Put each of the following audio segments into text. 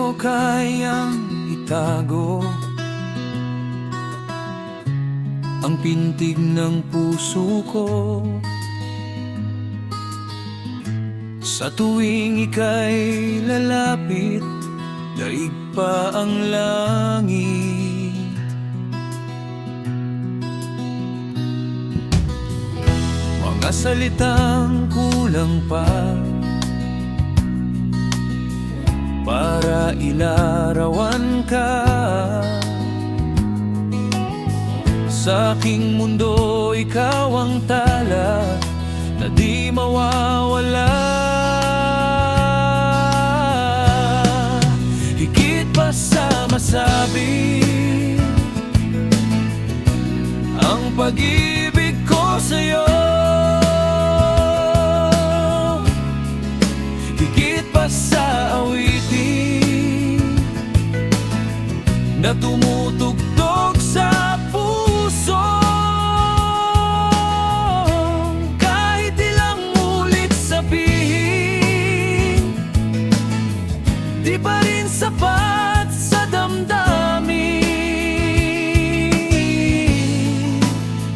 ko kayang itago ang pintig ng puso ko. Sa tuwing ika'y lalapit, daig pa ang langit. Mga salitang kulang pa para ilarawan ka. Sa aking mundo, ikaw ang tala na di mawawala. Higit pa sa masabi ang pag-ibig ko sa'yo. Higit pa sa awitin na tumutugtog sa puso. Kahit ilang ulit sabihin, di pa rin sapat sa damdamin.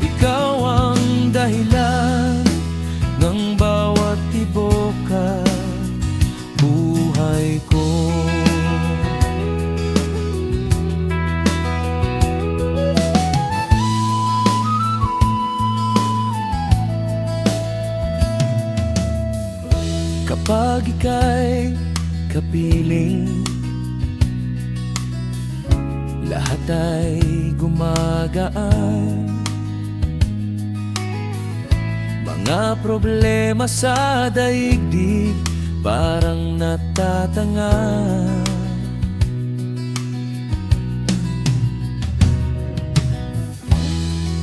Ikaw ang dahilan ng bawat tibok at buhay ko. Kapag ika'y kapiling, lahat ay gumagaan. Mga problema sa daigdig parang natatanga.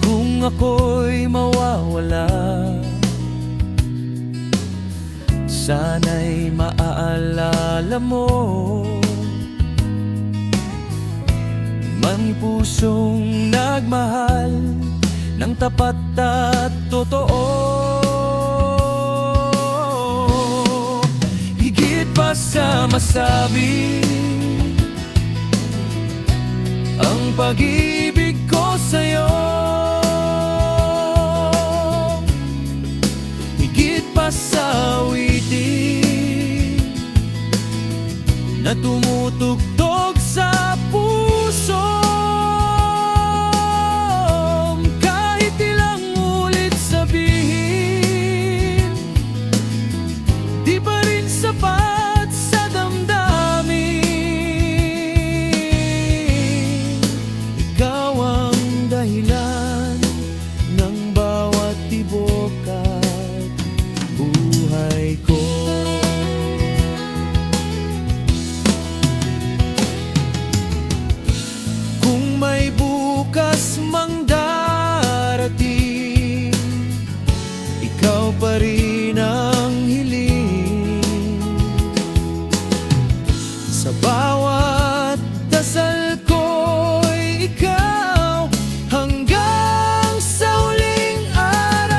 Kung ako'y mawawala, sana'y maaalala mo may pusong nagmahal ng tapat at totoo. Higit pa sa masabi ang pag-ibig ko sa'yo. Higit pa sa awitin na tumutugtog sa puso. Kahit ilang ulit sabihin, di pa rin sapat sa damdamin. Ikaw ang dahilan ng bawat tibok at buhay ko. Kung may bukas mang darating, ikaw pa rin ang hiling. Sa bawat dasal ko'y ikaw hanggang sa huling araw.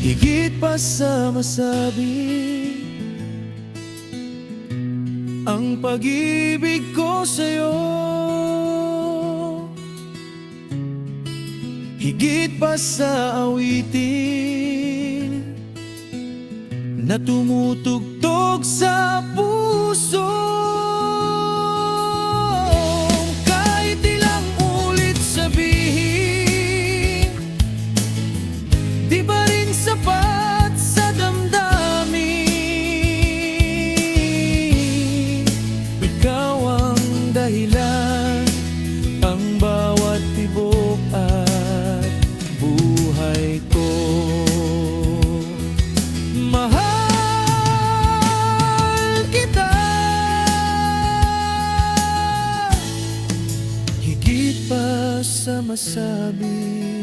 Higit pa sa masabi ang pag-ibig ko sa'yo. Higit pa sa awitin na tumutugtog sa puso. Kahit ilang ulit sabihin, di ba rin sapat sa damdamin. Ikaw ang dahilan, ang bawat tibok at buhay ko. Mahal kita, higit pa sa masabi.